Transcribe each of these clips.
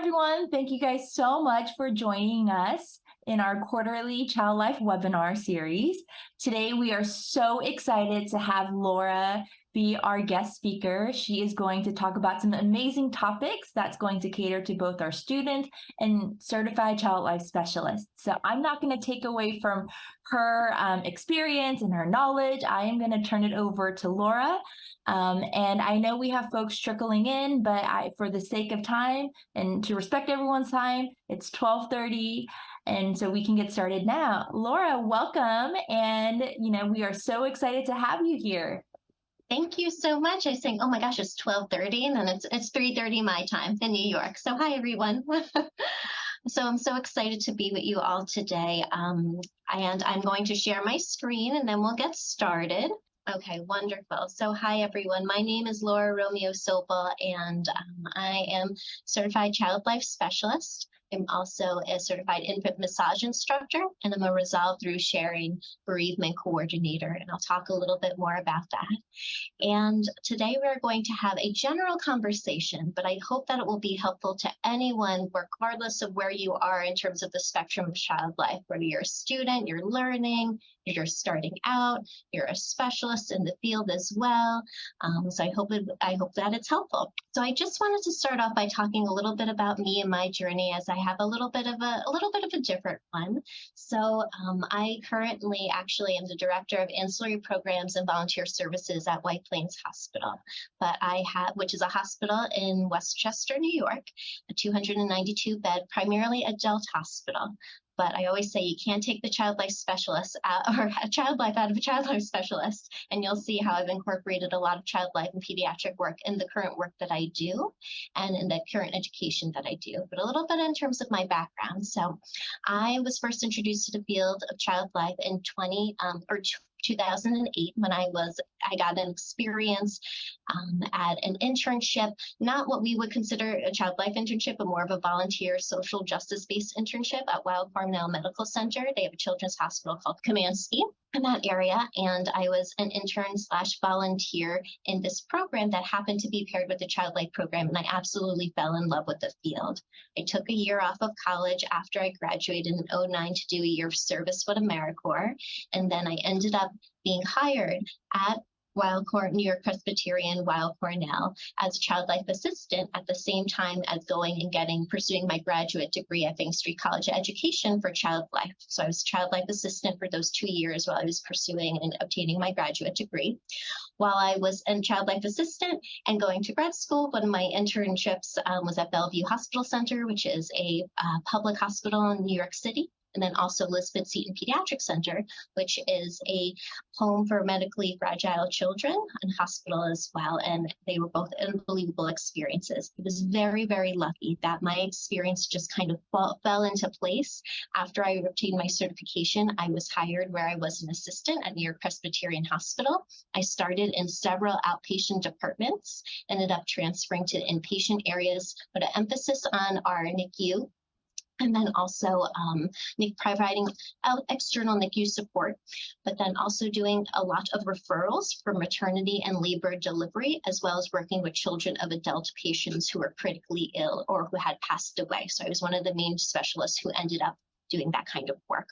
everyone. Thank you guys so much for joining us in our quarterly Child Life webinar series. Today, we are so excited to have Laura be our guest speaker. She is going to talk about some amazing topics that's going to cater to both our students and certified child life specialists. So I'm not going to take away from her experience and her knowledge. I am going to turn it over to Laura. And I know we have folks trickling in, but for the sake of time and to respect everyone's time, it's 12:30. And so we can get started now. Laura, welcome. And, we are so excited to have you here. Thank you so much. I was saying, oh my gosh, it's 12:30 and then it's 3:30 my time in New York. So hi, everyone. So I'm so excited to be with you all today. And I'm going to share my screen and then we'll get started. Okay, wonderful. So hi, everyone. My name is Laura Romeo Sopel, and I am certified child life specialist. I'm also a certified infant massage instructor, and I'm a Resolve Through Sharing bereavement coordinator, and I'll talk a little bit more about that. And today we're going to have a general conversation, but I hope that it will be helpful to anyone, regardless of where you are in terms of the spectrum of child life, whether you're a student, you're learning, you're starting out, you're a specialist in the field as well. So I hope that it's helpful. So I just wanted to start off by talking a little bit about me and my journey, as I have a little bit of a different one. So I currently actually am the director of ancillary programs and volunteer services at White Plains Hospital, which is a hospital in Westchester, New York, a 292-bed, primarily adult hospital. But I always say you can't take the child life specialist or a child life out of a child life specialist. And you'll see how I've incorporated a lot of child life and pediatric work in the current work that I do and in the current education that I do. But a little bit in terms of my background. So I was first introduced to the field of child life in 2008 when I got an experience at an internship, not what we would consider a child life internship, but more of a volunteer social justice-based internship at Weill Cornell Medical Center. They have a children's hospital called Kamansky in that area, and I was an intern/volunteer in this program that happened to be paired with the child life program, and I absolutely fell in love with the field. I took a year off of college after I graduated in 2009 to do a year of service with AmeriCorps, and then I ended up being hired at New York Presbyterian, Weill Cornell, as a child life assistant at the same time as pursuing my graduate degree at Bank Street College of Education for child life. So I was a child life assistant for those 2 years while I was pursuing and obtaining my graduate degree. While I was a child life assistant and going to grad school, one of my internships was at Bellevue Hospital Center, which is a public hospital in New York City. And then also Elizabeth Seton Pediatric Center, which is a home for medically fragile children and hospital as well. And they were both unbelievable experiences. I was very, very lucky that my experience just kind of fell into place. After I obtained my certification, I was hired where I was an assistant at New York Presbyterian Hospital. I started in several outpatient departments, ended up transferring to inpatient areas with an emphasis on our NICU, and then also providing external NICU support, but then also doing a lot of referrals for maternity and labor delivery, as well as working with children of adult patients who were critically ill or who had passed away. So I was one of the main specialists who ended up doing that kind of work.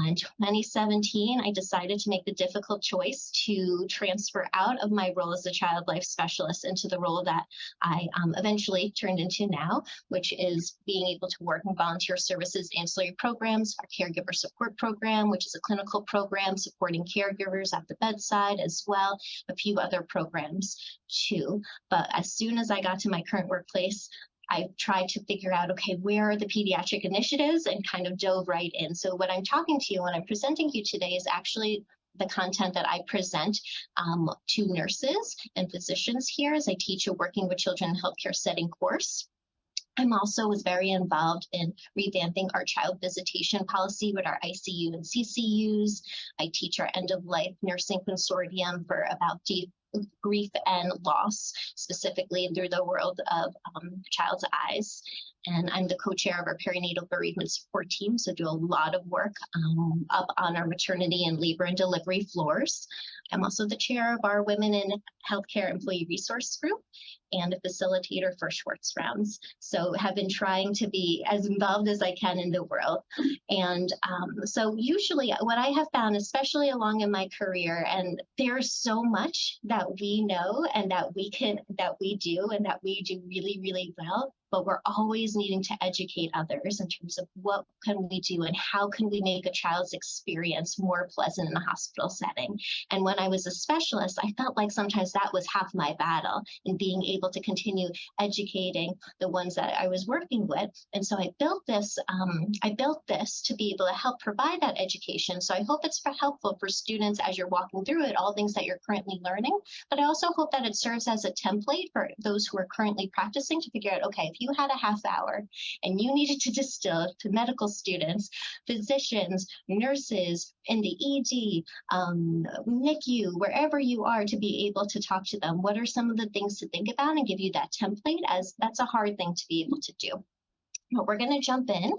In 2017, I decided to make the difficult choice to transfer out of my role as a child life specialist into the role that I eventually turned into now, which is being able to work in volunteer services, ancillary programs, our caregiver support program, which is a clinical program supporting caregivers at the bedside as well, a few other programs too. But as soon as I got to my current workplace, I tried to figure out, okay, where are the pediatric initiatives, and kind of dove right in. So what I'm talking to you, when I'm presenting to you today, is actually the content that I present to nurses and physicians here as I teach a Working with Children in Healthcare setting course. I'm also was very involved in revamping our child visitation policy with our ICU and CCUs. I teach our end-of-life nursing consortium for about grief and loss, specifically through the world of child's eyes. And I'm the co-chair of our perinatal bereavement support team, so do a lot of work up on our maternity and labor and delivery floors. I'm also the chair of our Women in Healthcare Employee Resource Group and a facilitator for Schwartz Rounds. So have been trying to be as involved as I can in the world. And so usually what I have found, especially along in my career, and there's so much that we know and that we do and that we do really, really well, but we're always needing to educate others in terms of what can we do and how can we make a child's experience more pleasant in a hospital setting. And when I was a specialist, I felt like sometimes that was half my battle in being able to continue educating the ones that I was working with. And so I built this to be able to help provide that education. So I hope it's helpful for students as you're walking through it, all things that you're currently learning. But I also hope that it serves as a template for those who are currently practicing to figure out, okay, if you had a half hour and you needed to distill to medical students, physicians, nurses, in the ED, NICU, wherever you are, to be able to talk to them, what are some of the things to think about and give you that template, as that's a hard thing to be able to do. But we're going to jump in,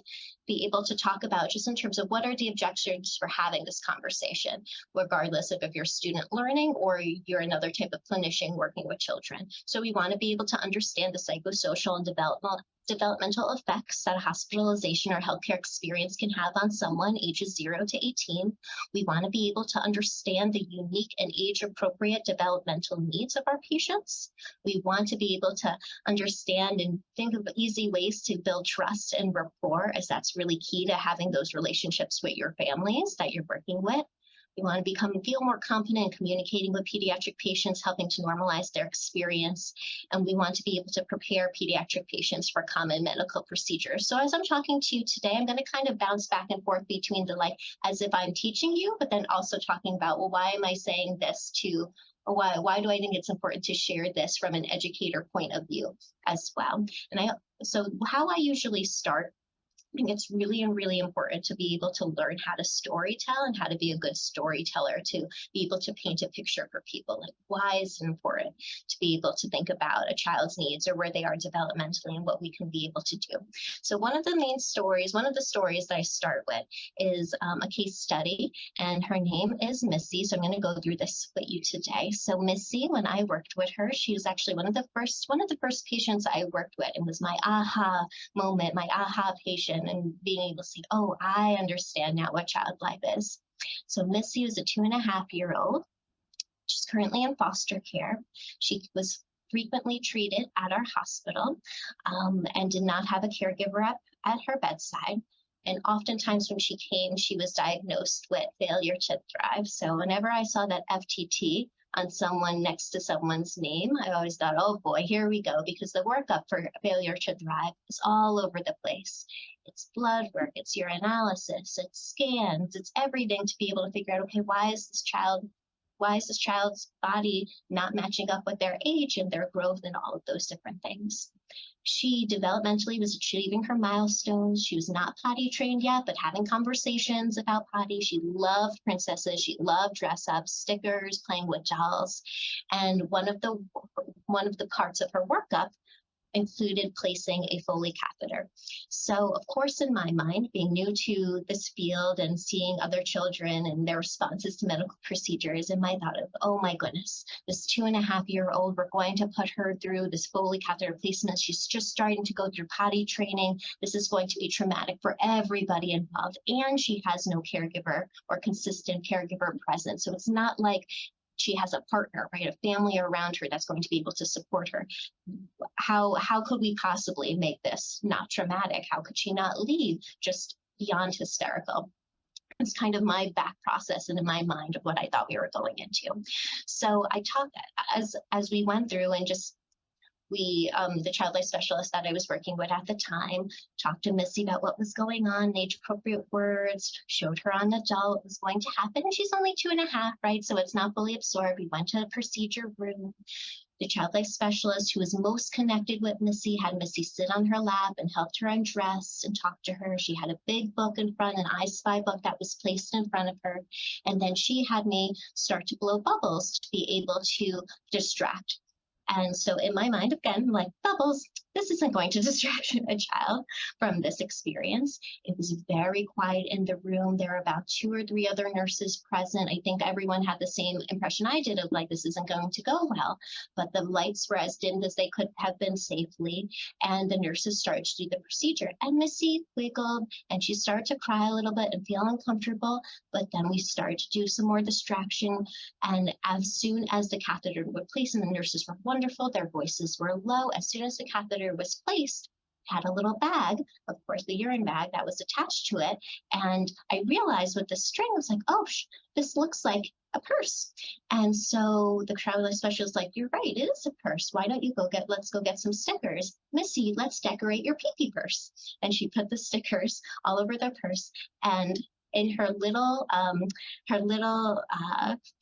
be able to talk about just in terms of what are the objections for having this conversation, regardless of if you're student learning or you're another type of clinician working with children. So we want to be able to understand the psychosocial and developmental effects that a hospitalization or healthcare experience can have on someone ages 0 to 18. We want to be able to understand the unique and age-appropriate developmental needs of our patients. We want to be able to understand and think of easy ways to build trust and rapport, as that's really key to having those relationships with your families that you're working with. We want to feel more confident in communicating with pediatric patients, helping to normalize their experience. And we want to be able to prepare pediatric patients for common medical procedures. So as I'm talking to you today, I'm going to kind of bounce back and forth between the as if I'm teaching you, but then also talking about, well, why am I saying this or why do I think it's important to share this from an educator point of view as well? So how I usually start, I think it's really, really important to be able to learn how to storytell and how to be a good storyteller, to be able to paint a picture for people. Like, why is it important to be able to think about a child's needs or where they are developmentally and what we can be able to do? So one of the stories that I start with is a case study, and her name is Missy. So I'm going to go through this with you today. So Missy, when I worked with her, she was actually one of the first patients I worked with. It was my aha moment, my aha patient, and being able to see, oh, I understand now what child life is. So Missy was a 2.5-year-old. She's currently in foster care. She was frequently treated at our hospital and did not have a caregiver at her bedside. And oftentimes when she came, she was diagnosed with failure to thrive. So whenever I saw that FTT on someone next to someone's name, I always thought, oh boy, here we go, because the workup for failure to thrive is all over the place. It's blood work, it's urinalysis, it's scans, it's everything to be able to figure out, okay, why is this child's body not matching up with their age and their growth and all of those different things. She developmentally was achieving her milestones. She was not potty trained yet, but having conversations about potty. She loved princesses. She loved dress ups, stickers, playing with dolls. And one of the parts of her workup included placing a Foley catheter. So of course, in my mind, being new to this field and seeing other children and their responses to medical procedures, in my thought of, oh my goodness, this 2.5-year-old, we're going to put her through this Foley catheter placement. She's just starting to go through potty training. This is going to be traumatic for everybody involved. And she has no caregiver or consistent caregiver present. So it's not like she has a partner, right? A family around her that's going to be able to support her. How could we possibly make this not traumatic? How could she not leave just beyond hysterical? It's kind of my back process and in my mind of what I thought we were going into. So I talked as we went through and just the child life specialist that I was working with at the time, talked to Missy about what was going on, age-appropriate words, showed her on the doll what was going to happen. And she's only 2.5, right? So it's not fully absorbed. We went to the procedure room. The child life specialist who was most connected with Missy had Missy sit on her lap and helped her undress and talk to her. She had a big book in front, an I Spy book that was placed in front of her. And then she had me start to blow bubbles to be able to distract. And so in my mind, again, like bubbles, this isn't going to distract a child from this experience. It was very quiet in the room. There were about 2 or 3 other nurses present. I think everyone had the same impression I did of like, this isn't going to go well. But the lights were as dimmed as they could have been safely. And the nurses started to do the procedure. And Missy wiggled and she started to cry a little bit and feel uncomfortable. But then we started to do some more distraction. And as soon as the catheter would place, and the nurses were wonderful, their voices were low. As soon as the catheter was placed, had a little bag, of course, the urine bag that was attached to it. And I realized with the string, I was like, oh, this looks like a purse. And so the child life specialist was like, you're right, it is a purse. Why don't you let's go get some stickers. Missy, let's decorate your pee-pee purse. And she put the stickers all over the purse. And in her little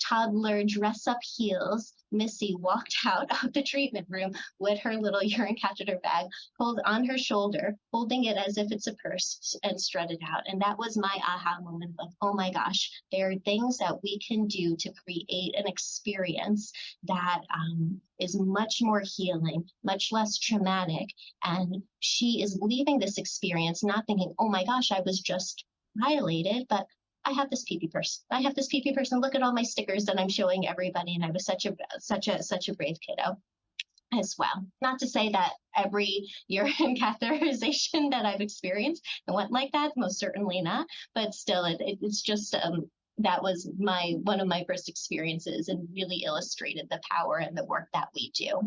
toddler dress-up heels, Missy walked out of the treatment room with her little urine catheter bag pulled on her shoulder, holding it as if it's a purse, and strutted out. And that was my aha moment of, oh my gosh, there are things that we can do to create an experience that is much more healing, much less traumatic. And she is leaving this experience not thinking, oh my gosh, I was just violated, but I have this pee-pee purse. I have this pee-pee purse, and look at all my stickers that I'm showing everybody. And I was such a brave kiddo as well. Not to say that every urine catheterization that I've experienced went like that, most certainly not, but still, it's just that was one of my first experiences and really illustrated the power and the work that we do.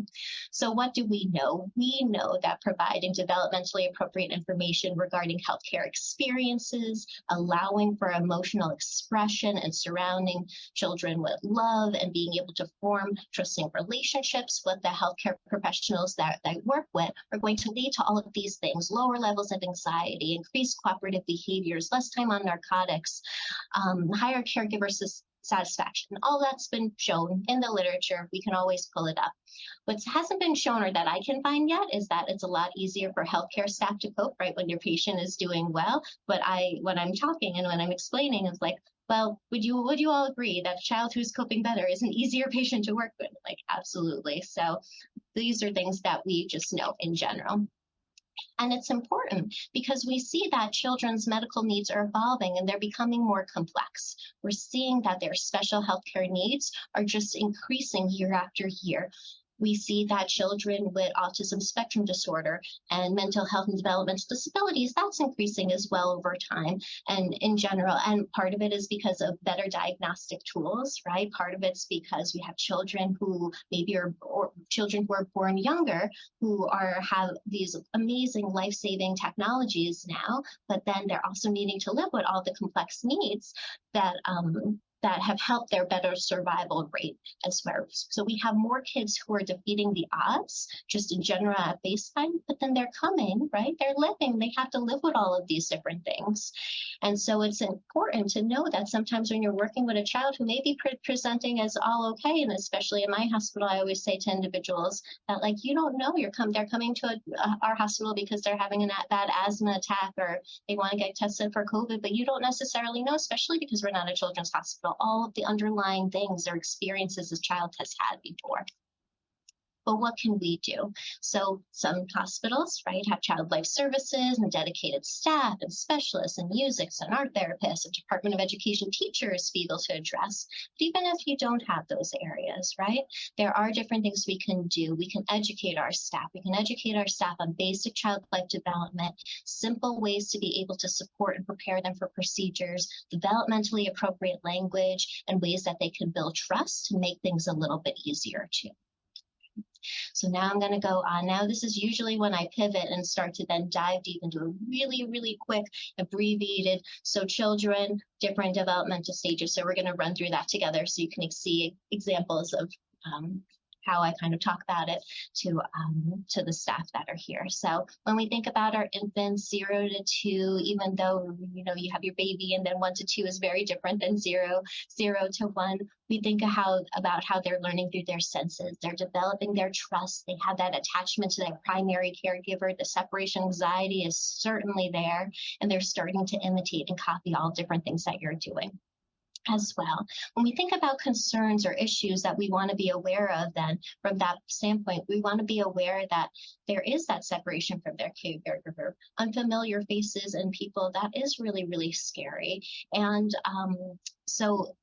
So what do we know? We know that providing developmentally appropriate information regarding healthcare experiences, allowing for emotional expression and surrounding children with love and being able to form trusting relationships with the healthcare professionals that they work with are going to lead to all of these things: lower levels of anxiety, increased cooperative behaviors, less time on narcotics, higher caregiver satisfaction. All that's been shown in the literature. We can always pull it up. What hasn't been shown, or that I can find yet, is that it's a lot easier for healthcare staff to cope, right, when your patient is doing well. But when I'm talking and when I'm explaining, it's like, well, would you all agree that a child who's coping better is an easier patient to work with? Like, absolutely. So these are things that we just know in general. And it's important because we see that children's medical needs are evolving and they're becoming more complex. We're seeing that their special healthcare needs are just increasing year after year. We see that children with autism spectrum disorder and mental health and developmental disabilities, that's increasing as well over time and in general. And part of it is because of better diagnostic tools, right? Part of it's because we have children who maybe or children who are born younger who have these amazing life-saving technologies now, but then they're also needing to live with all the complex needs that have helped their better survival rate as well. So we have more kids who are defeating the odds just in general at baseline, but then they're coming, right? They're living, they have to live with all of these different things. And so it's important to know that sometimes when you're working with a child who may be presenting as all okay, and especially in my hospital, I always say to individuals that, like, you don't know, they're coming to our hospital because they're having a bad asthma attack or they want to get tested for COVID, but you don't necessarily know, especially because we're not a children's hospital, all of the underlying things or experiences this child has had before. But what can we do? So some hospitals, right, have child life services and dedicated staff and specialists and musics and art therapists and Department of Education teachers to be able to address. But even if you don't have those areas, right, there are different things we can do. We can educate our staff. We can educate our staff on basic child life development, simple ways to be able to support and prepare them for procedures, developmentally appropriate language, and ways that they can build trust to make things a little bit easier too. So now I'm going to go on. Now this is usually when I pivot and start to then dive deep into a really, really quick, abbreviated. So children, different developmental stages. So we're going to run through that together so you can see examples of how I kind of talk about it to the staff that are here. So when we think about our infants, 0 to 2, even though you have your baby, and then 1 to 2 is very different than 0 to 1, we think about how they're learning through their senses. They're developing their trust. They have that attachment to their primary caregiver. The separation anxiety is certainly there, and they're starting to imitate and copy all different things that you're doing. as well. When we think about concerns or issues that we want to be aware of, then from that standpoint, we want to be aware that there is that separation from their caregiver, unfamiliar faces and people. That is really, really scary. And so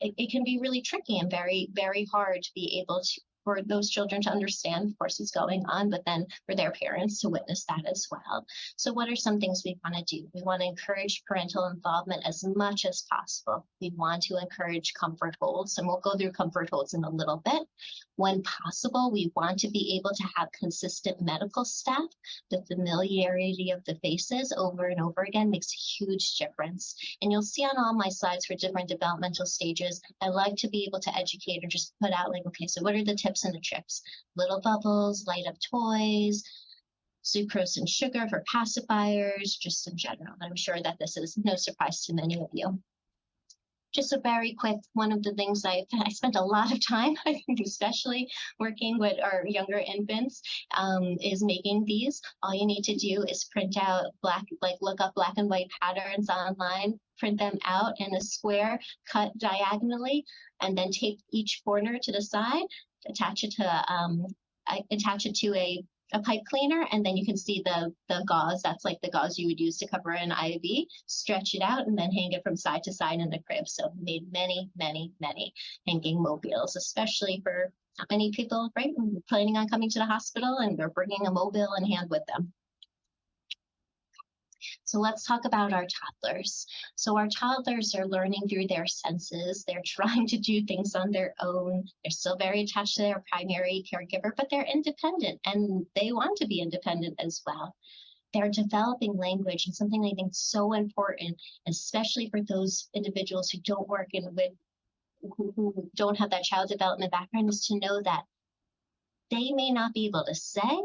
it can be really tricky and very, very hard to be able to for those children to understand, of course, what's going on, but then for their parents to witness that as well. So what are some things we want to do? We want to encourage parental involvement as much as possible. We want to encourage comfort holds, and we'll go through comfort holds in a little bit. When possible, we want to be able to have consistent medical staff. The familiarity of the faces over and over again makes a huge difference. And you'll see on all my slides for different developmental stages, I like to be able to educate or just put out like, okay, so what are the tips and the tricks? Little bubbles, light up toys, sucrose and sugar for pacifiers, just in general. I'm sure that this is no surprise to many of you. Just a very quick, one of the things I spent a lot of time, I think, especially working with our younger infants, is making these. All you need to do is print out look up black and white patterns online, print them out in a square, cut diagonally, and then tape each corner to the side, attach it to a pipe cleaner, and then you can see the gauze. That's like the gauze you would use to cover an IV. Stretch it out and then hang it from side to side in the crib. So made many, many, many hanging mobiles, especially for many people, right, planning on coming to the hospital and they're bringing a mobile in hand with them. So let's talk about our toddlers. So our toddlers are learning through their senses. They're trying to do things on their own. They're still very attached to their primary caregiver, but they're independent and they want to be independent as well. They're developing language, and something I think is so important, especially for those individuals who don't work who don't have that child development background, is to know that they may not be able to say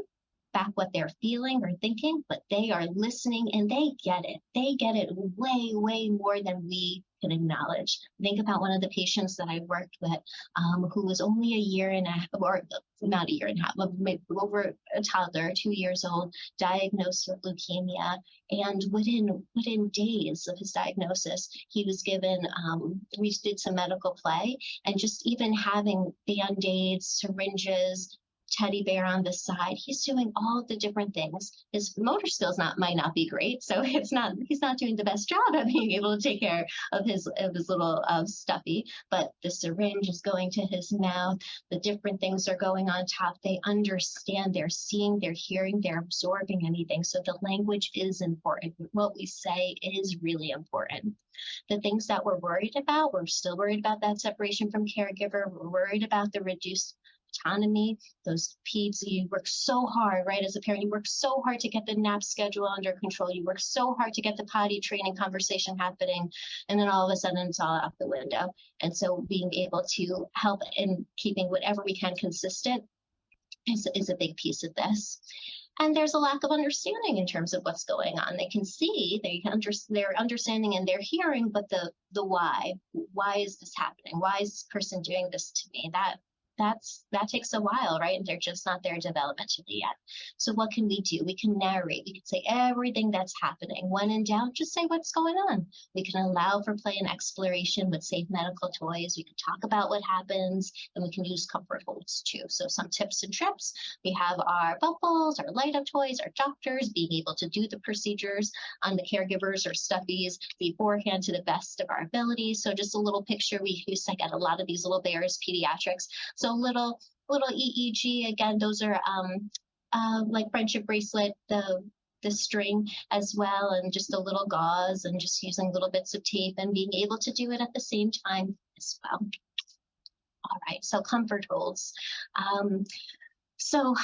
back what they're feeling or thinking, but they are listening and they get it. They get it way, way more than we can acknowledge. Think about one of the patients that I worked with who was only a year and a half, or not a year and a half, over a toddler, 2 years old, diagnosed with leukemia. And within days of his diagnosis, he was given, we did some medical play, and just even having Band-Aids, syringes, teddy bear on the side, he's doing all the different things. His motor skills might not be great, so he's not doing the best job at being able to take care of his little stuffy, but the syringe is going to his mouth, the different things are going on top. They understand, they're seeing, they're hearing, they're absorbing anything. So the language is important. What we say is really important. The things that we're worried about, we're still worried about that separation from caregiver. We're worried about the reduced autonomy. Those peds, you work so hard, right? As a parent, you work so hard to get the nap schedule under control. You work so hard to get the potty training conversation happening. And then all of a sudden it's all out the window. And so being able to help in keeping whatever we can consistent is a big piece of this. And there's a lack of understanding in terms of what's going on. They can see, they're understanding and they're hearing, but the why is this happening? Why is this person doing this to me? That takes a while, right? And they're just not there developmentally yet. So what can we do? We can narrate. We can say everything that's happening. When in doubt, just say what's going on. We can allow for play and exploration with safe medical toys. We can talk about what happens, and we can use comfort holds too. So some tips and trips. We have our bubbles, our light up toys, our doctors being able to do the procedures on the caregivers or stuffies beforehand to the best of our ability. So just a little picture we use. I got a lot of these little bears, pediatrics. So little EEG, again, those are like friendship bracelet, the string as well, and just a little gauze, and just using little bits of tape and being able to do it at the same time as well. All right, so comfort holds. So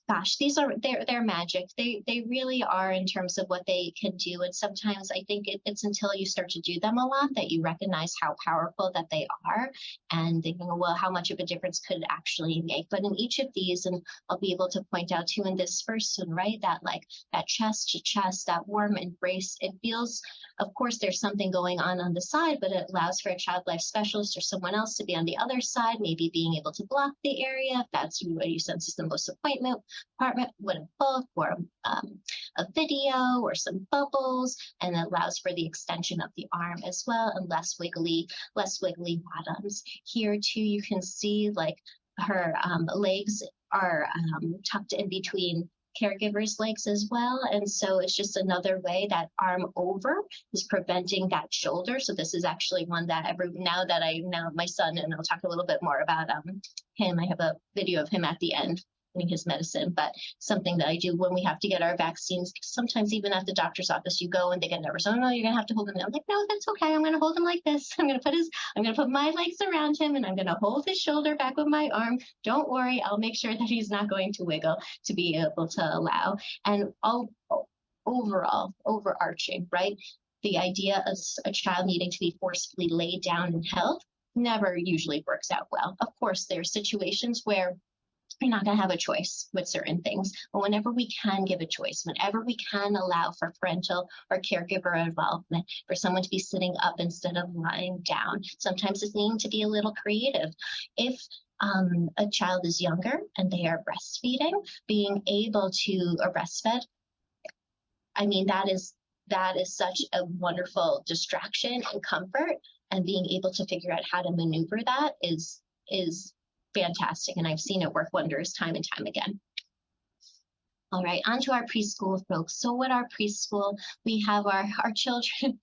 gosh, they're magic. They really are in terms of what they can do. And sometimes I think it's until you start to do them a lot that you recognize how powerful that they are, and thinking, well, how much of a difference could it actually make? But in each of these, and I'll be able to point out too in this first one, right, that chest to chest, that warm embrace, it feels, of course, there's something going on the side, but it allows for a child life specialist or someone else to be on the other side, maybe being able to block the area if that's what you sense is the most appointment apartment with a book or a video or some bubbles, and it allows for the extension of the arm as well, and less wiggly bottoms. Here too, you can see like her legs are tucked in between caregiver's legs as well. And so it's just another way that arm over is preventing that shoulder. So this is actually one that now my son, and I'll talk a little bit more about him. I have a video of him at the end getting his medicine, but something that I do when we have to get our vaccines. Sometimes even at the doctor's office, you go and they get nervous. Oh no, you're gonna have to hold him. I'm like, no, that's okay. I'm gonna hold him like this. I'm gonna put my legs around him and I'm gonna hold his shoulder back with my arm. Don't worry, I'll make sure that he's not going to wiggle to be able to allow. And overall, overarching, right? The idea of a child needing to be forcefully laid down and held never usually works out well. Of course, there are situations where you're not going to have a choice with certain things. But whenever we can give a choice, whenever we can allow for parental or caregiver involvement, for someone to be sitting up instead of lying down, sometimes it's needing to be a little creative. If a child is younger and they are breastfeeding, being able to breastfed, I mean, that is such a wonderful distraction and comfort, and being able to figure out how to maneuver that is fantastic, and I've seen it work wonders time and time again. All right, on to our preschool folks. So with our preschool, we have our children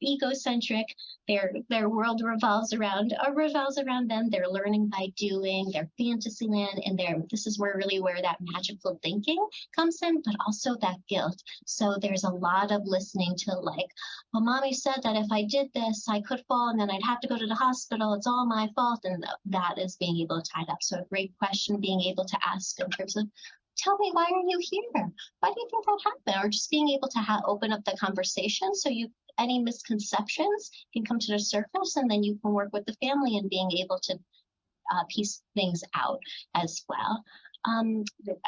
egocentric. Their world revolves around them. They're learning by doing, their fantasy land, and this is where that magical thinking comes in, but also that guilt. So there's a lot of listening to like, well, mommy said that if I did this, I could fall and then I'd have to go to the hospital. It's all my fault. And that is being able to tie it up. So a great question being able to ask in terms of, tell me, why are you here? Why do you think that happened? Or just being able to open up the conversation so any misconceptions can come to the surface, and then you can work with the family and being able to piece things out as well.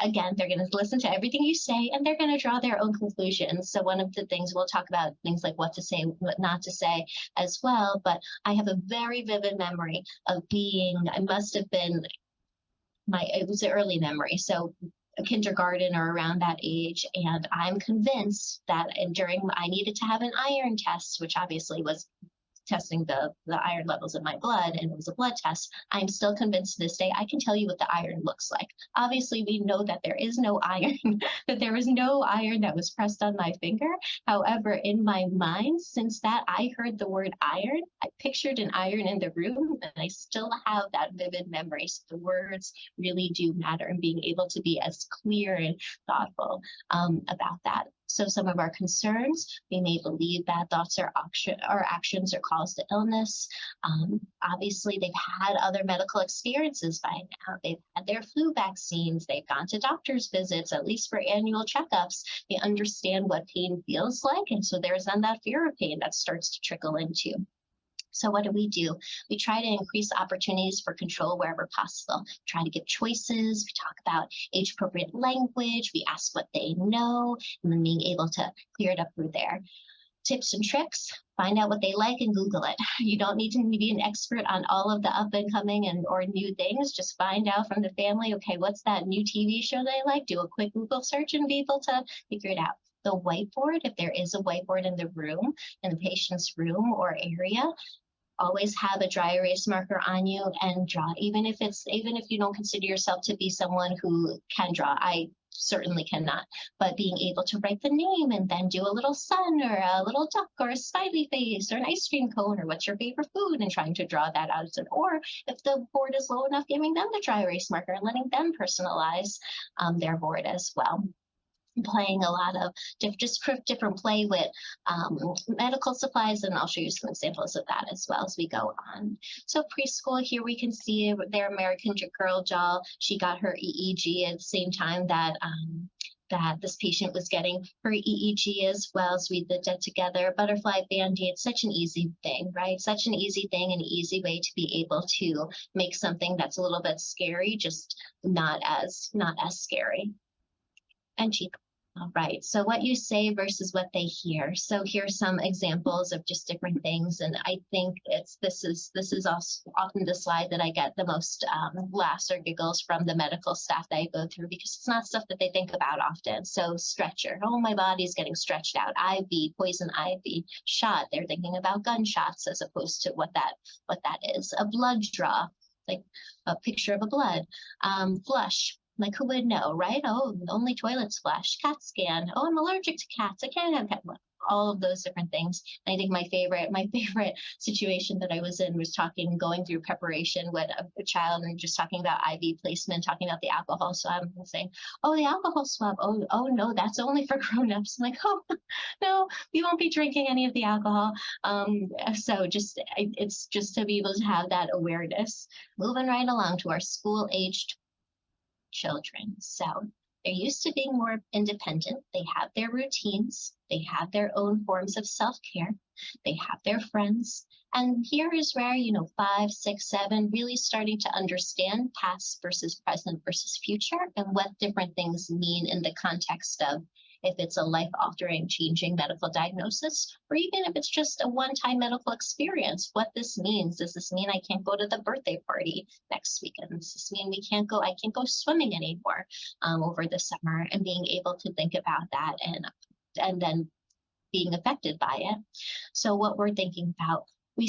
Again, they're going to listen to everything you say and they're going to draw their own conclusions. So one of the things we'll talk about, things like what to say, what not to say as well. But I have a very vivid memory of it was an early memory. So a kindergarten or around that age, and I'm convinced that I needed to have an iron test, which obviously was testing the iron levels in my blood, and it was a blood test. I'm still convinced to this day I can tell you what the iron looks like. Obviously, we know that there is no iron, that there was no iron that was pressed on my finger. However, in my mind, since that I heard the word iron, I pictured an iron in the room, and I still have that vivid memory. So the words really do matter, and being able to be as clear and thoughtful about that. So some of our concerns, we may believe bad thoughts or actions are caused to illness. Obviously, they've had other medical experiences by now. They've had their flu vaccines. They've gone to doctor's visits, at least for annual checkups. They understand what pain feels like. And so there's then that fear of pain that starts to trickle into. So what do? We try to increase opportunities for control wherever possible. Try to give choices. We talk about age-appropriate language. We ask what they know, and then being able to clear it up through there. Tips and tricks, find out what they like and Google it. You don't need to be an expert on all of the up and coming or new things. Just find out from the family, okay, what's that new TV show they like? Do a quick Google search and be able to figure it out. The whiteboard, if there is a whiteboard in the room, in the patient's room or area, always have a dry erase marker on you and draw, even if you don't consider yourself to be someone who can draw. I certainly cannot, but being able to write the name and then do a little sun or a little duck or a smiley face or an ice cream cone or what's your favorite food, and trying to draw that out. Or if the board is low enough, giving them the dry erase marker and letting them personalize their board as well. Playing a lot of different play with medical supplies, and I'll show you some examples of that as well as we go on. So preschool, here we can see their American Girl doll. She got her EEG at the same time that this patient was getting her EEG as well. So we did that together. Butterfly Band-Aid, such an easy thing, right? Such an easy thing, an easy way to be able to make something that's a little bit scary just not as scary and cheap. All right. So what you say versus what they hear. So here's some examples of just different things, and I think this is also often the slide that I get the most laughs or giggles from the medical staff that I go through, because it's not stuff that they think about often. So stretcher, oh, my body's getting stretched out. IV, poison ivy. Shot, they're thinking about gunshots as opposed to what that is. A blood draw, like a picture of a blood. Flush. Like, who would know, right? Oh, only toilets flush. Cat scan. Oh, I'm allergic to cats. I can't have cat. All of those different things. And I think my favorite situation that I was in was going through preparation with a child and just talking about IV placement, talking about the alcohol swab, and saying, "Oh, the alcohol swab. Oh no, that's only for grown-ups." I'm like, "Oh, no, we won't be drinking any of the alcohol." So it's just to be able to have that awareness. Moving right along to our school-aged children. So they're used to being more independent. They have their routines. They have their own forms of self-care. They have their friends. And here is where, 5, 6, 7, really starting to understand past versus present versus future and what different things mean in the context of if it's a life-altering, changing medical diagnosis, or even if it's just a one-time medical experience, what this means. Does this mean I can't go to the birthday party next weekend? Does this mean I can't go swimming anymore over the summer? And being able to think about that and then being affected by it. So what we're thinking about, we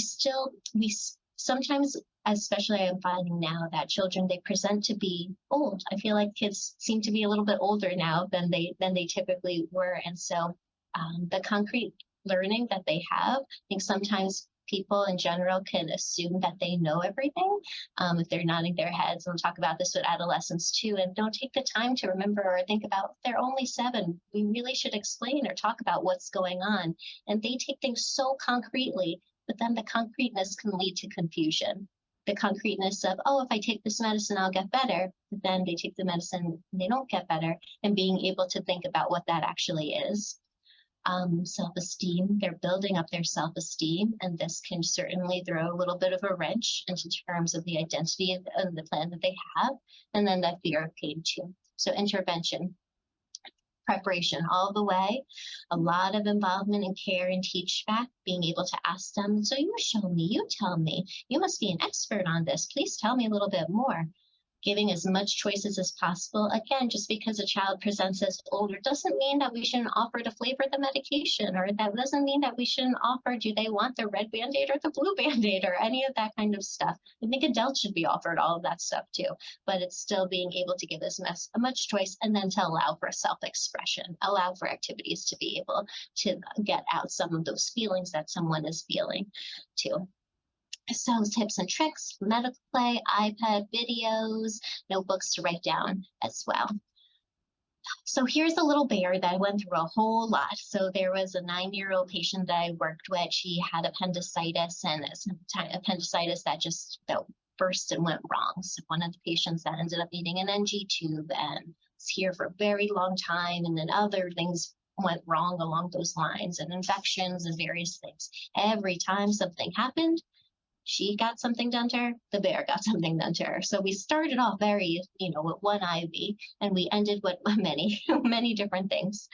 sometimes, especially I'm finding now that children, they present to be old. I feel like kids seem to be a little bit older now than they typically were. And so the concrete learning that they have, I think sometimes people in general can assume that they know everything if they're nodding their heads. And we'll talk about this with adolescents too, and don't take the time to remember or think about, they're only 7. We really should explain or talk about what's going on. And they take things so concretely, but then the concreteness can lead to confusion. The concreteness of, oh, if I take this medicine, I'll get better. But then they take the medicine and they don't get better, and being able to think about what that actually is. Self-esteem, they're building up their self-esteem, and this can certainly throw a little bit of a wrench into terms of the identity and the plan that they have, and then that fear of pain too. So intervention, preparation all the way, a lot of involvement in care and teach back, being able to ask them, so you show me, you tell me, you must be an expert on this, please tell me a little bit more. Giving as much choices as possible. Again, just because a child presents as older doesn't mean that we shouldn't offer to flavor the medication, or that doesn't mean that we shouldn't offer, do they want the red Band-Aid or the blue Band-Aid or any of that kind of stuff. I think adults should be offered all of that stuff too, but it's still being able to give as much choice, and then to allow for self-expression, allow for activities to be able to get out some of those feelings that someone is feeling too. So tips and tricks, medical play, iPad videos, notebooks to write down as well. So here's a little bear that went through a whole lot. So there was a 9-year-old patient that I worked with. She had appendicitis, and appendicitis that burst and went wrong. So one of the patients that ended up needing an NG tube and was here for a very long time, and then other things went wrong along those lines, and infections and various things. Every time something happened, she got something done to her, the bear got something done to her. So we started off very, with one IV, and we ended with many, many different things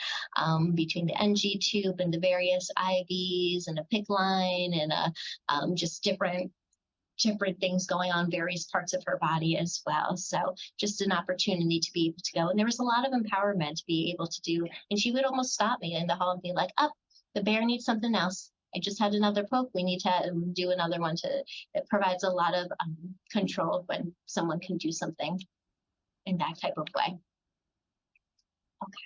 between the NG tube and the various IVs and a PICC line and just different things going on, various parts of her body as well. So just an opportunity to be able to go. And there was a lot of empowerment to be able to do. And she would almost stop me in the hall and be like, oh, the bear needs something else. I just had another poke. We need to do another one. It provides a lot of control when someone can do something in that type of way. Okay.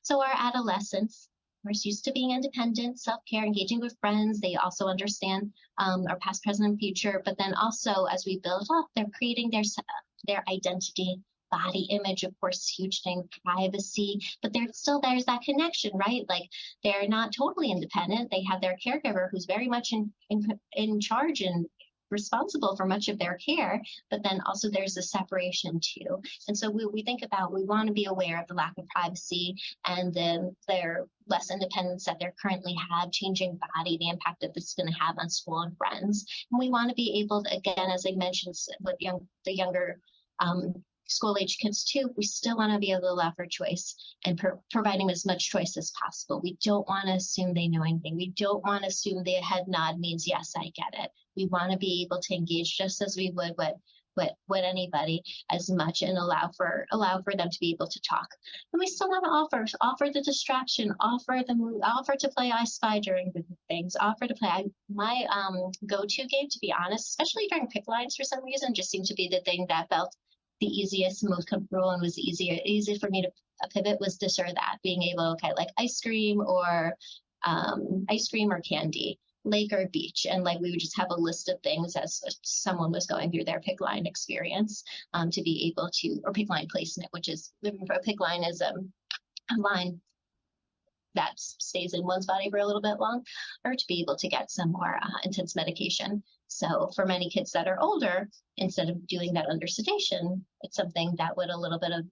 So our adolescents, we're used to being independent, self-care, engaging with friends. They also understand our past, present, and future. But then also, as we build up, they're creating their identity. Body image, of course, huge thing, privacy, but there's that connection, right? Like, they're not totally independent. They have their caregiver who's very much in charge and responsible for much of their care, but then also there's a separation too. And so we think about, we want to be aware of the lack of privacy and then their less independence that they currently have, changing body, the impact that this is going to have on school and friends. And we want to be able to, again, as I mentioned, with the younger school-age kids too, we still want to be able to allow for choice and provide them as much choice as possible. We don't want to assume they know anything. We don't want to assume the head nod means, yes, I get it. We want to be able to engage just as we would with anybody as much, and allow for them to be able to talk. And we still want to offer the distraction, offer to play I Spy during the things, offer to play. My go-to game, to be honest, especially during pick lines for some reason, just seemed to be the thing that felt the easiest, most comfortable, and was easy for me to pivot, was this or that, being able, okay, like ice cream or candy, lake or beach, and like we would just have a list of things as someone was going through their pick line experience, to be able to, or pick line placement, which is, a pick line is a line that stays in one's body for a little bit long, or to be able to get some more intense medication. So for many kids that are older, instead of doing that under sedation, it's something that would, a little bit of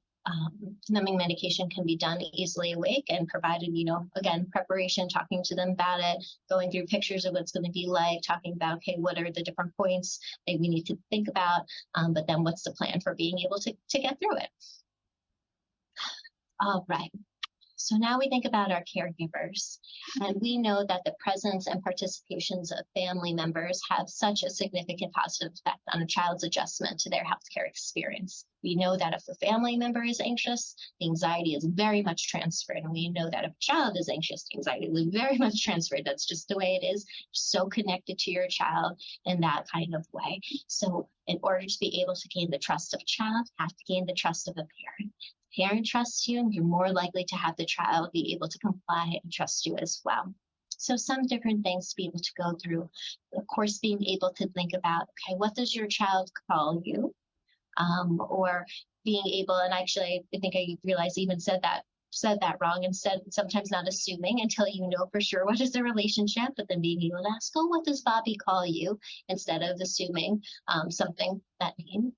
numbing medication can be done easily awake, and provided, again, preparation, talking to them about it, going through pictures of what's going to be like, talking about, okay, what are the different points that we need to think about, but then what's the plan for being able to get through it. All right. So now we think about our caregivers, and we know that the presence and participations of family members have such a significant positive effect on a child's adjustment to their healthcare experience. We know that if a family member is anxious, the anxiety is very much transferred. And we know that if a child is anxious, the anxiety is very much transferred. That's just the way it is. So connected to your child in that kind of way. So in order to be able to gain the trust of a child, you have to gain the trust of a parent. Parent trusts you, and you're more likely to have the child be able to comply and trust you as well. So some different things to be able to go through. Of course, being able to think about, okay, what does your child call you? Or being able, and actually, I think I realized I even said that wrong, and said sometimes not assuming until you know for sure what is the relationship, but then being able to ask, oh, what does Bobby call you? Instead of assuming something, that name.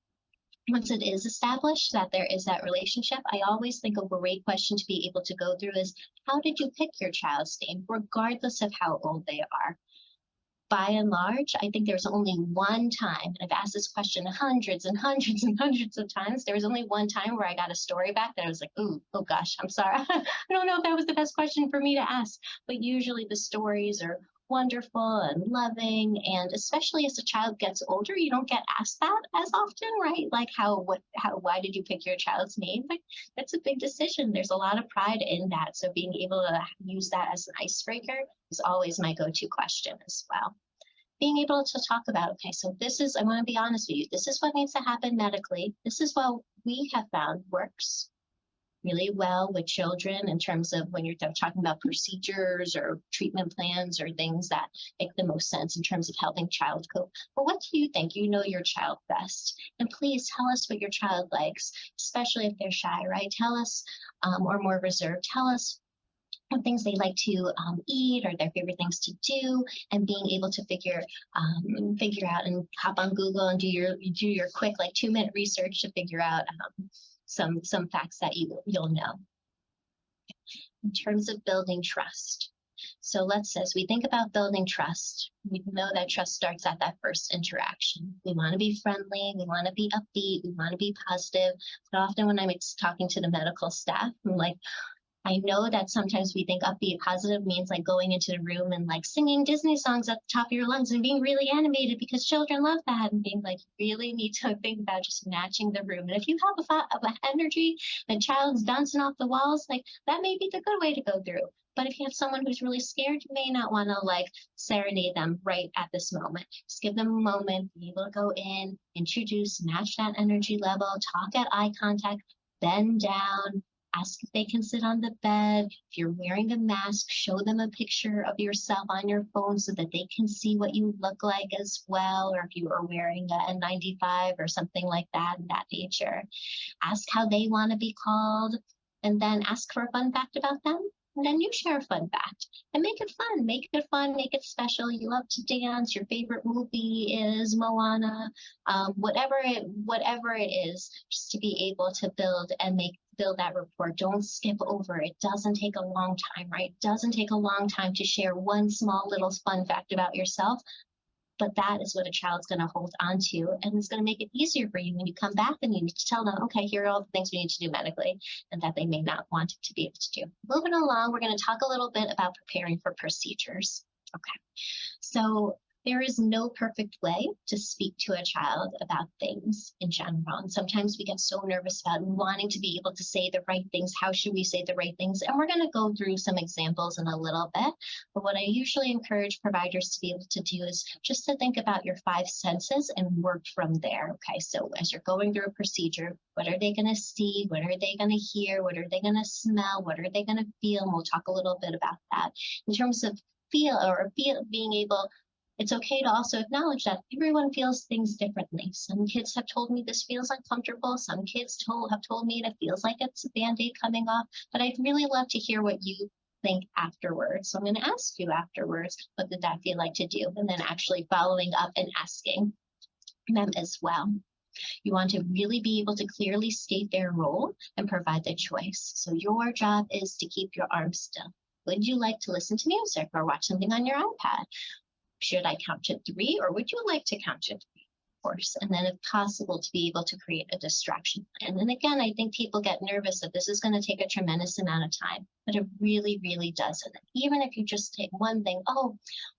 Once it is established that there is that relationship, I always think a great question to be able to go through is, how did you pick your child's name, regardless of how old they are? By and large, I think there's only one time, and I've asked this question hundreds and hundreds and hundreds of times, there was only one time where I got a story back that I was like, oh gosh, I'm sorry. I don't know if that was the best question for me to ask, but usually the stories are wonderful and loving, and especially as a child gets older, you don't get asked that as often, right? Like why did you pick your child's name? Like, that's a big decision. There's a lot of pride in that. So being able to use that as an icebreaker is always my go-to question as well. Being able to talk about, okay, so this is, I want to be honest with you, this is what needs to happen medically. This is what we have found works really well with children in terms of when you're talking about procedures or treatment plans or things that make the most sense in terms of helping child cope. But what do you think? You know your child best. And please tell us what your child likes, especially if they're shy, right? Tell us, or more reserved, tell us what things they like to eat, or their favorite things to do, and being able to figure out and hop on Google and do your quick 2-minute research to figure out some facts that you'll know. In terms of building trust. So as we think about building trust, we know that trust starts at that first interaction. We want to be friendly, we want to be upbeat, we want to be positive. But often when I'm talking to the medical staff, I'm like, I know that sometimes we think upbeat positive means like going into the room and like singing Disney songs at the top of your lungs and being really animated because children love that, and being like, you really need to think about just matching the room. And if you have a energy and child's dancing off the walls, like that may be the good way to go through. But if you have someone who's really scared, you may not want to like serenade them right at this moment. Just give them a moment, be able to go in, introduce, match that energy level, talk at eye contact, bend down, ask if they can sit on the bed. If you're wearing a mask, show them a picture of yourself on your phone so that they can see what you look like as well, or if you are wearing a N95 or something like that in that nature. Ask how they want to be called, and then ask for a fun fact about them. And then you share a fun fact and make it fun, make it special. You love to dance. Your favorite movie is Moana, whatever it is, just to be able to build that rapport. Don't skip over. It doesn't take a long time, right? It doesn't take a long time to share one small little fun fact about yourself, but that is what a child's going to hold on to, and it's going to make it easier for you when you come back and you need to tell them, okay, here are all the things we need to do medically, and that they may not want to be able to do. Moving along, we're going to talk a little bit about preparing for procedures. Okay, so there is no perfect way to speak to a child about things in general. And sometimes we get so nervous about wanting to be able to say the right things. How should we say the right things? And we're going to go through some examples in a little bit. But what I usually encourage providers to be able to do is just to think about your 5 senses and work from there. Okay, so as you're going through a procedure, what are they going to see? What are they going to hear? What are they going to smell? What are they going to feel? And we'll talk a little bit about that. In terms of being able, it's okay to also acknowledge that everyone feels things differently. Some kids have told me this feels uncomfortable. Some kids have told me it feels like it's a Band-Aid coming off. But I'd really love to hear what you think afterwards. So I'm going to ask you afterwards, what did that feel like to do? And then actually following up and asking them as well. You want to really be able to clearly state their role and provide the choice. So your job is to keep your arms still. Would you like to listen to music or watch something on your iPad? Should I count to 3, or would you like to count to 3? Course, and then if possible to be able to create a distraction plan. And again, I think people get nervous that this is going to take a tremendous amount of time, but it really, really doesn't. Even if you just take one thing, oh,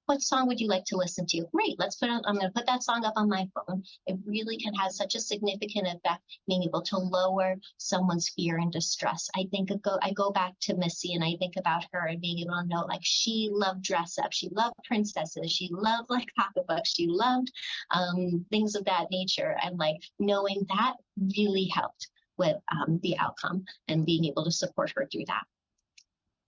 what song would you like to listen to? Great, I'm going to put that song up on my phone. It really can have such a significant effect, being able to lower someone's fear and distress. I go back to Missy and I think about her and being able to know, like, she loved dress up, she loved princesses, she loved like pocketbooks, she loved things of that nature, and like knowing that really helped with the outcome and being able to support her through that.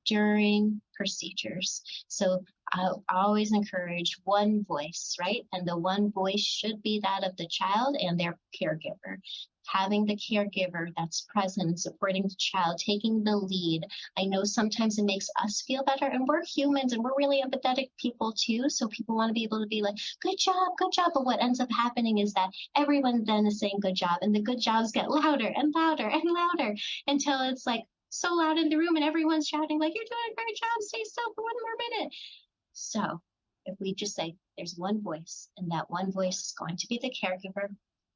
During procedures, so I always encourage one voice, right? And the one voice should be that of the child and their caregiver. Having the caregiver that's present and supporting the child, taking the lead. I know sometimes it makes us feel better, and we're humans and we're really empathetic people too. So people want to be able to be like, good job, good job. But what ends up happening is that everyone then is saying good job, and the good jobs get louder and louder and louder until it's like so loud in the room and everyone's shouting like, you're doing a great job, stay still for 1 more minute. So if we just say there's one voice, and that one voice is going to be the caregiver,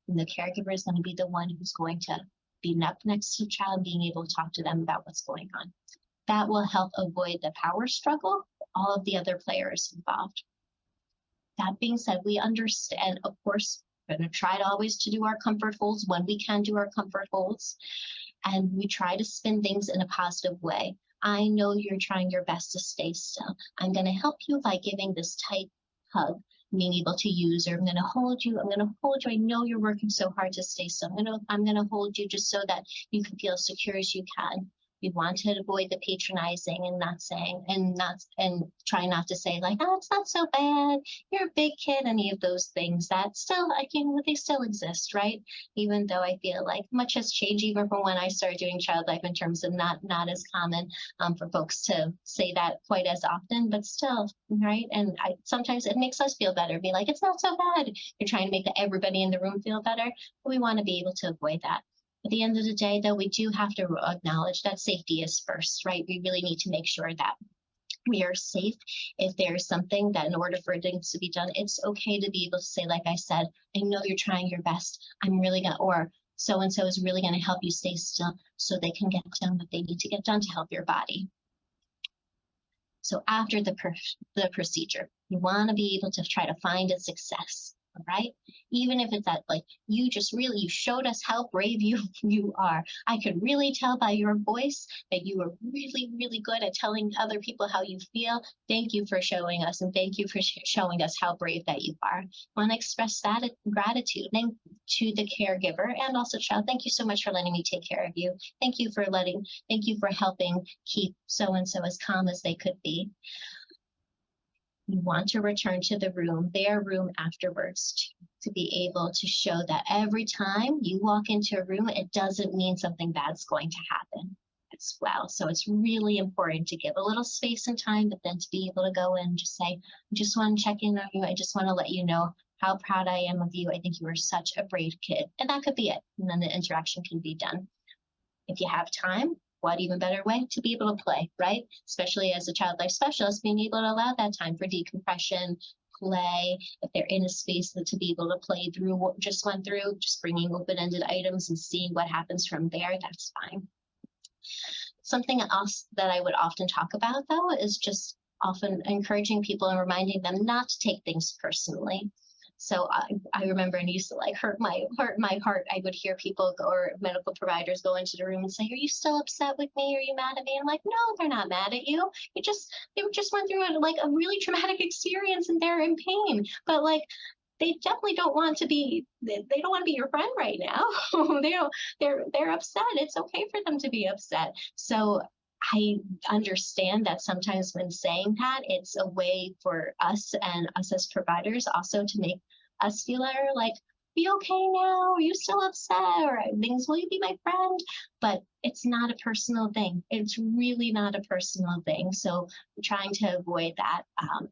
and the caregiver is going to be the one who's going to be up next to the child, being able to talk to them about what's going on. That will help avoid the power struggle, all of the other players involved. That being said, we understand, of course, we're going to try to always to do our comfort holds when we can do our comfort holds. And we try to spin things in a positive way. I know you're trying your best to stay still. I'm going to help you by giving this tight hug, being able to use, or I'm going to hold you. I know you're working so hard to stay still. I'm going to hold you just so that you can feel as secure as you can. We want to avoid the patronizing and try not to say like, oh, it's not so bad, you're a big kid, any of those things that still, they still exist, right? Even though I feel like much has changed even from when I started doing child life, in terms of not as common for folks to say that quite as often, but still, right? And sometimes it makes us feel better, be like, it's not so bad. You're trying to make everybody in the room feel better, but we want to be able to avoid that. At the end of the day, though, we do have to acknowledge that safety is first, right? We really need to make sure that we are safe. If there's something that in order for things to be done, it's okay to be able to say, like I said, I know you're trying your best. Or so-and-so is really going to help you stay still so they can get done what they need to get done to help your body. So after the procedure, you want to be able to try to find a success. Right? Even if it's that, like, you showed us how brave you are. I could really tell by your voice that you were really, really good at telling other people how you feel. Thank you for showing us, and thank you for showing us how brave that you are. I want to express that gratitude to the caregiver and also child. Thank you so much for letting me take care of you. Thank you for helping keep so-and-so as calm as they could be. You want to return to their room afterwards to be able to show that every time you walk into a room, it doesn't mean something bad's going to happen as well. So it's really important to give a little space and time, but then to be able to go in and just say, I just want to check in on you. I just want to let you know how proud I am of you. I think you are such a brave kid. And that could be it. And then the interaction can be done. If you have time, what even better way to be able to play, right? Especially as a child life specialist, being able to allow that time for decompression, play, if they're in a space to be able to play through what just went through, just bringing open-ended items and seeing what happens from there, that's fine. Something else that I would often talk about, though, is just often encouraging people and reminding them not to take things personally. So I remember, and it used to like hurt my heart. I would hear people or medical providers go into the room and say, "Are you still upset with me? Are you mad at me?" And I'm like, "No, they're not mad at you. They just went through a really traumatic experience and they're in pain. But like, they definitely don't want to be. They don't want to be your friend right now. they don't. They're upset. It's okay for them to be upset. So." I understand that sometimes when saying that, it's a way for us and us as providers also to make us feel better, like, be okay now, are you still upset, or things, will you be my friend? But it's not a personal thing. It's really not a personal thing. So I'm trying to avoid that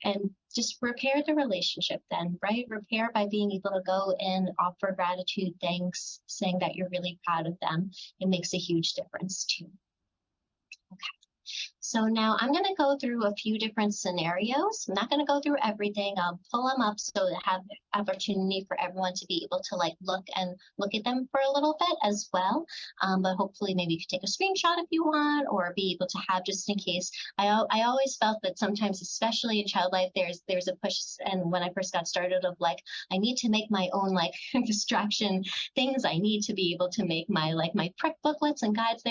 and just repair the relationship then, right? Repair by being able to go and offer gratitude, thanks, saying that you're really proud of them. It makes a huge difference too. So now I'm going to go through a few different scenarios. I'm not going to go through everything. I'll pull them up so to have opportunity for everyone to be able to look at them for a little bit as well. But hopefully maybe you could take a screenshot if you want, or be able to have just in case. I always felt that sometimes, especially in child life, there's a push, and when I first got started, of like, I need to make my own distraction things. I need to be able to make my prep booklets and guides.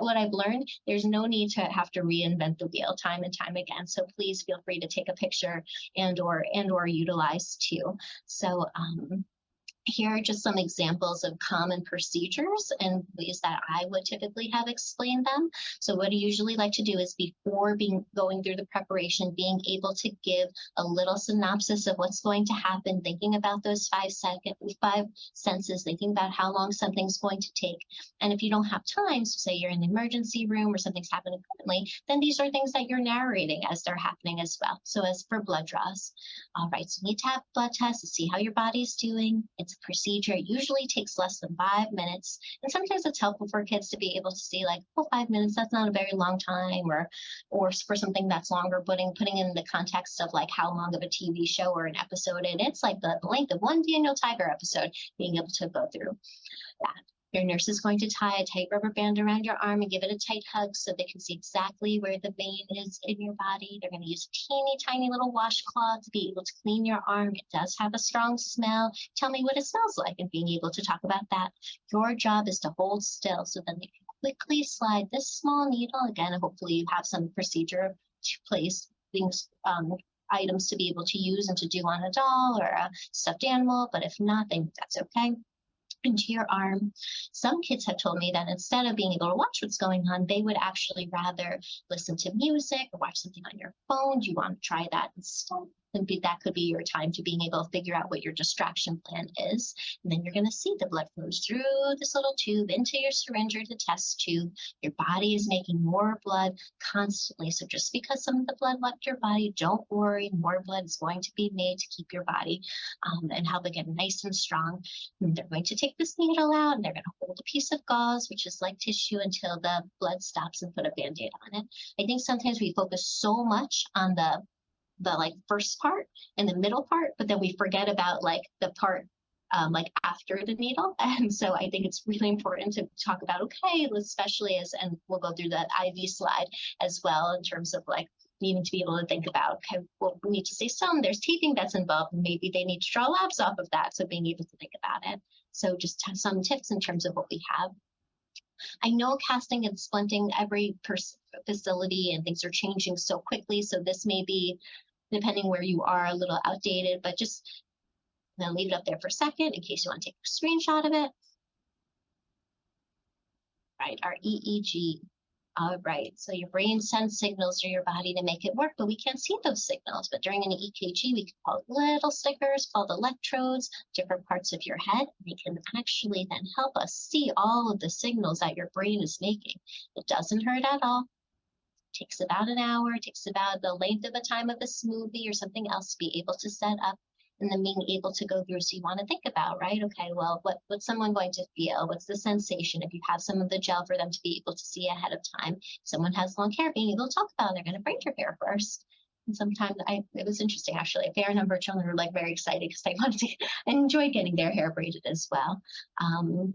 What I've learned, there's no need to have to reinvent the wheel time and time again. So please feel free to take a picture and or utilize too. So here are just some examples of common procedures and ways that I would typically have explained them. So what I usually like to do is, before going through the preparation, being able to give a little synopsis of what's going to happen, thinking about those 5 senses, thinking about how long something's going to take. And if you don't have time, so say you're in the emergency room or something's happening currently, then these are things that you're narrating as they're happening as well. So as for blood draws, all right, so you need to have blood tests to see how your body's doing. It's a procedure. It usually takes less than 5 minutes. And sometimes it's helpful for kids to be able to see 5 minutes, that's not a very long time, or for something that's longer, putting in the context of how long of a TV show or an episode. And it's like the length of one Daniel Tiger episode, being able to go through that. Your nurse is going to tie a tight rubber band around your arm and give it a tight hug so they can see exactly where the vein is in your body. They're going to use a teeny tiny little washcloth to be able to clean your arm. It does have a strong smell. Tell me what it smells like, and being able to talk about that. Your job is to hold still so then they can quickly slide this small needle. Again, hopefully you have some procedure to place things, items to be able to use and to do on a doll or a stuffed animal, but if not, then that's okay. Into your arm. Some kids have told me that instead of being able to watch what's going on, they would actually rather listen to music or watch something on your phone. Do you want to try that instead? That could be your time to being able to figure out what your distraction plan is. And then you're going to see the blood flows through this little tube into your syringe or the test tube. Your body is making more blood constantly. So just because some of the blood left your body, don't worry, more blood is going to be made to keep your body and help it get nice and strong. And they're going to take this needle out and they're going to hold a piece of gauze, which is like tissue, until the blood stops, and put a Band-Aid on it. I think sometimes we focus so much on the first part and the middle part, but then we forget about the part after the needle. And so I think it's really important to talk about, okay, especially and we'll go through the IV slide as well, in terms of needing to be able to think about, okay, well, we need to say there's taping that's involved, and maybe they need to draw labs off of that. So being able to think about it. So just have some tips in terms of what we have. I know casting and splinting, every facility and things are changing so quickly. So this may be, depending where you are, a little outdated, but just then leave it up there for a second in case you want to take a screenshot of it. Right, our EEG. All right, so your brain sends signals to your body to make it work, but we can't see those signals. But during an EKG, we can pull little stickers called electrodes, different parts of your head. They can actually then help us see all of the signals that your brain is making. It doesn't hurt at all. It takes about an hour. It takes about the length of a time of a smoothie or something else to be able to set up, and then being able to go through. So you want to think about, right? Okay, well, what's someone going to feel? What's the sensation? If you have some of the gel, for them to be able to see ahead of time. If someone has long hair, being able to talk about, they're going to braid your hair first. And sometimes it was interesting actually. A fair number of children were like very excited because they wanted to and enjoyed getting their hair braided as well.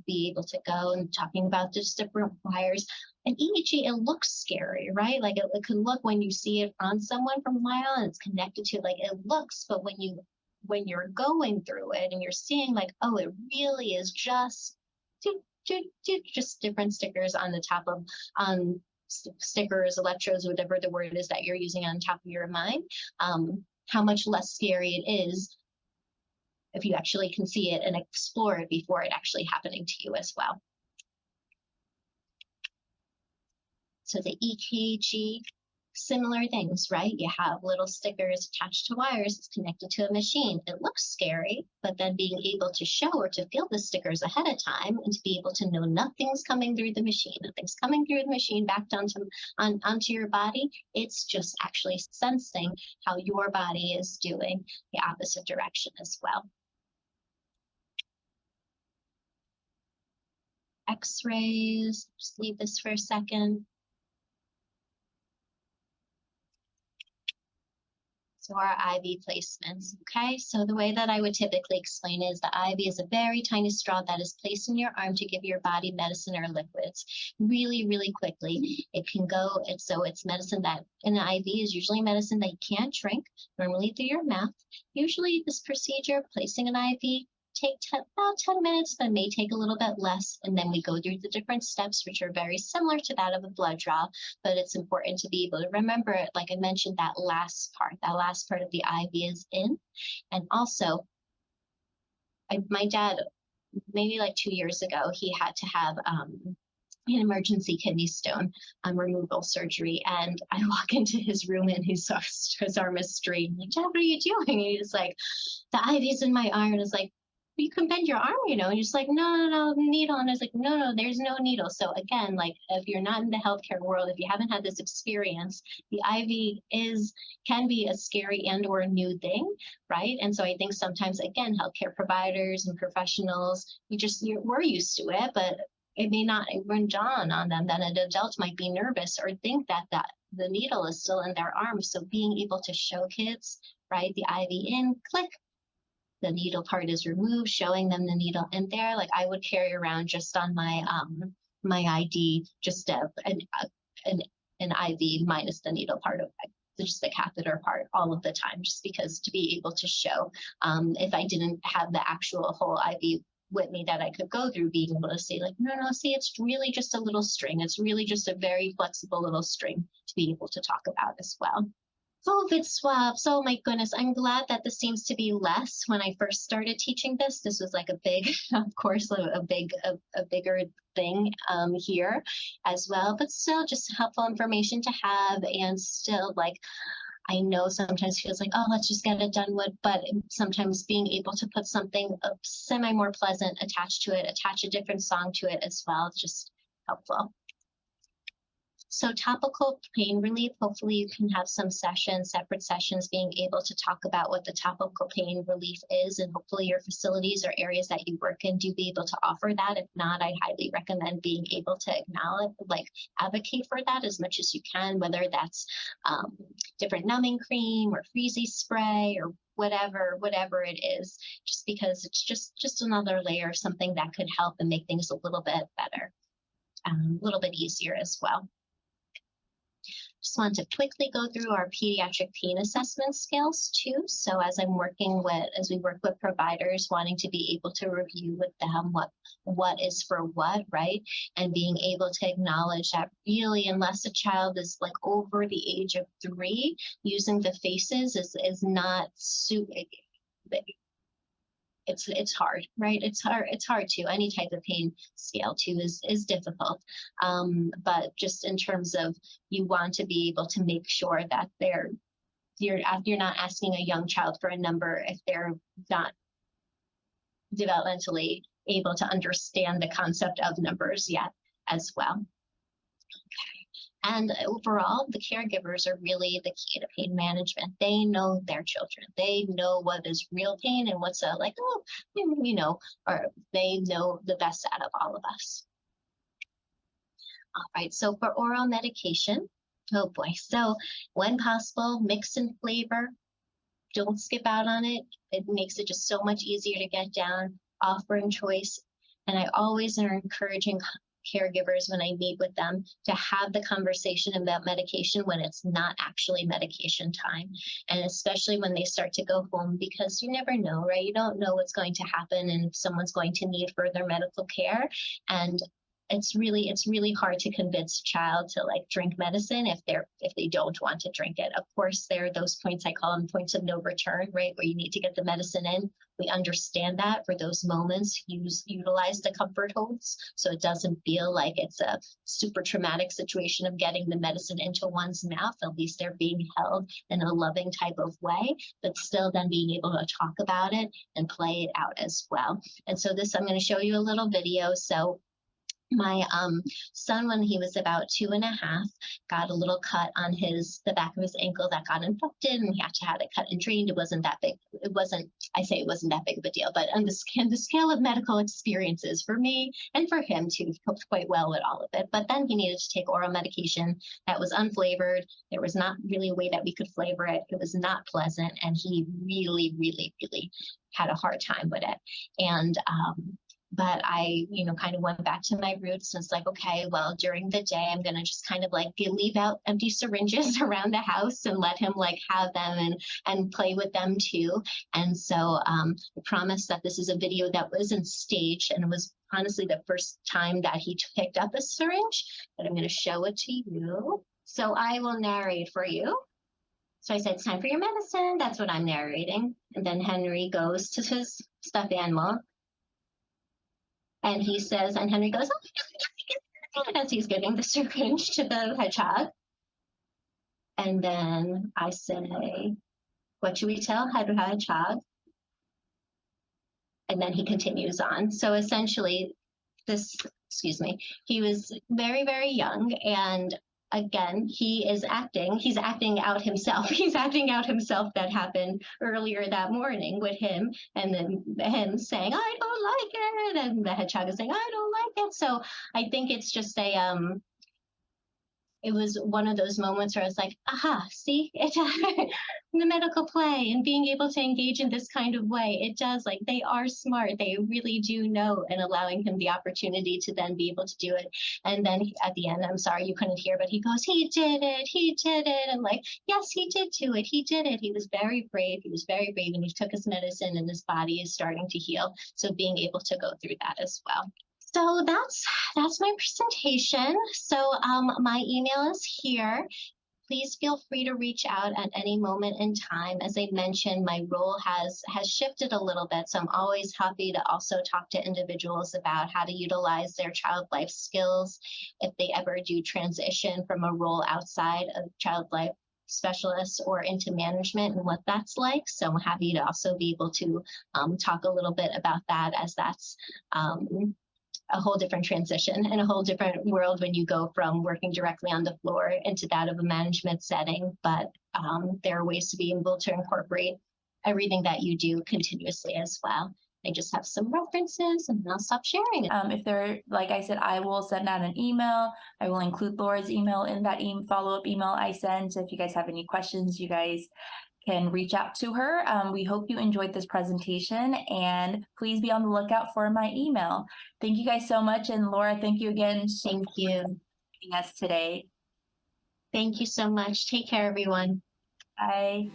Be able to go and talking about just different wires. And EEG, it looks scary, right? Like it can look when you see it on someone from a mile and it's connected to like it looks, but when you're going through it and you're seeing like, oh, it really is just just different stickers on the top of stickers, electrodes, whatever the word is that you're using on top of your mind, how much less scary it is if you actually can see it and explore it before it actually happening to you as well. So the EKG, similar things, right? You have little stickers attached to wires. It's connected to a machine. It looks scary, but then being able to show or to feel the stickers ahead of time and to be able to know nothing's coming through the machine, nothing's coming through the machine back down to onto your body. It's just actually sensing how your body is doing the opposite direction as well. X-rays, just leave this for a second. So our IV placements, okay? So the way that I would typically explain is the IV is a very tiny straw that is placed in your arm to give your body medicine or liquids really, really quickly. It can go, it's medicine that in the IV is usually medicine that you can't drink, normally through your mouth. Usually this procedure, placing an IV, take about 10 minutes, but may take a little bit less. And then we go through the different steps, which are very similar to that of a blood draw, but it's important to be able to remember, like I mentioned, that last part of the IV is in. And also, my dad, maybe like 2 years ago, he had to have an emergency kidney stone removal surgery. And I walk into his room and his arm is straight. I'm like, Dad, what are you doing? And he's like, the IV's in my arm. And it's like, you can bend your arm, and you're just like, no, needle. And I was like, no, there's no needle. So again, like if you're not in the healthcare world, if you haven't had this experience, the IV can be a scary and or a new thing, right? And so I think sometimes, again, healthcare providers and professionals, we're used to it, but it may not run dawn on them that an adult might be nervous or think that the needle is still in their arm. So being able to show kids, right, the IV in, click, the needle part is removed, showing them the needle in there. Like I would carry around just on my my ID, just an IV minus the needle part of it, just the catheter part all of the time, just because to be able to show if I didn't have the actual whole IV with me that I could go through, being able to say like, no, see, it's really just a little string. It's really just a very flexible little string to be able to talk about as well. COVID swabs. Oh my goodness. I'm glad that this seems to be less. When I first started teaching this was like a big, of course, a bigger thing here as well, but still just helpful information to have. And still, like, I know sometimes feels like, oh, let's just get it done with, but sometimes being able to put something semi more pleasant attached to it, attach a different song to it as well, just helpful. So topical pain relief, hopefully you can have some separate sessions, being able to talk about what the topical pain relief is, and hopefully your facilities or areas that you work in do be able to offer that. If not, I highly recommend being able to advocate for that as much as you can, whether that's different numbing cream or freezy spray or whatever it is, just because it's just another layer of something that could help and make things a little bit better, a little bit easier as well. Just want to quickly go through our pediatric pain assessment scales too. So as we work with providers, wanting to be able to review with them what is for what, right? And being able to acknowledge that really, unless a child is like over the age of 3, using the faces is not it's hard, right? It's hard to, any type of pain scale too is difficult. But just in terms of, you want to be able to make sure that you're not asking a young child for a number if they're not developmentally able to understand the concept of numbers yet as well. And overall, the caregivers are really the key to pain management. They know their children. They know what is real pain and what's or they know the best out of all of us. All right, so for oral medication, Oh boy. So when possible, mix and flavor. Don't skip out on it. It makes it just so much easier to get down, offering choice. And I always are encouraging caregivers when I meet with them to have the conversation about medication when it's not actually medication time. And especially when they start to go home, because you never know, right? You don't know what's going to happen and if someone's going to need further medical care. And it's really hard to convince a child to like drink medicine if they don't want to drink it. Of course, there are those points, I call them points of no return, right, where you need to get the medicine in. We understand that for those moments, utilize the comfort holds so it doesn't feel like it's a super traumatic situation of getting the medicine into one's mouth. At least they're being held in a loving type of way, but still then being able to talk about it and play it out as well. And so this, I'm going to show you a little video. So my son, when he was about 2.5, got a little cut on the back of his ankle that got infected, and he had to have it cut and drained. It wasn't that big. It wasn't that big of a deal, but on the scale of medical experiences for me and for him too, he coped quite well with all of it. But then he needed to take oral medication that was unflavored. There was not really a way that we could flavor it. It was not pleasant, and he really, really, really had a hard time with it. And but I, kind of went back to my roots and it's like, okay, well, during the day, I'm going to just kind of like leave out empty syringes around the house and let him like have them and play with them too. And so I promised that this is a video that wasn't staged, and it was honestly the first time that he picked up a syringe, but I'm going to show it to you. So I will narrate for you. So I said, it's time for your medicine. That's what I'm narrating. And then Henry goes to his stuffed animal. And he says, and Henry goes, oh, as he's giving the syringe to the hedgehog. And then I say, what should we tell hedgehog? And then he continues on. So essentially, he was very, very young, and again, he's acting out himself. He's acting out himself that happened earlier that morning with him, and then him saying, I don't like it, and the hedgehog is saying, I don't like it. So I think it's just it was one of those moments where I was like, aha, see, it the medical play and being able to engage in this kind of way, it does, like, they are smart. They really do know, and allowing him the opportunity to then be able to do it. And then at the end, I'm sorry you couldn't hear, but he goes, he did it. And like, yes, he did do it. He did it. He was very brave. And he took his medicine, and his body is starting to heal. So being able to go through that as well. So that's my presentation. So my email is here. Please feel free to reach out at any moment in time. As I mentioned, my role has shifted a little bit, so I'm always happy to also talk to individuals about how to utilize their child life skills if they ever do transition from a role outside of child life specialists or into management and what that's like. So I'm happy to also be able to talk a little bit about that, as that's a whole different transition and a whole different world when you go from working directly on the floor into that of a management setting. But there are ways to be able to incorporate everything that you do continuously as well. I just have some references, and I'll stop sharing it. If they're, like I said, I will send out an email. I will include Laura's email in that follow-up email I send. So if you guys have any questions, you guys can reach out to her. We hope you enjoyed this presentation, and please be on the lookout for my email. Thank you guys so much. And Laura, thank you again. Thank you. For joining us today. Thank you so much. Take care, everyone. Bye.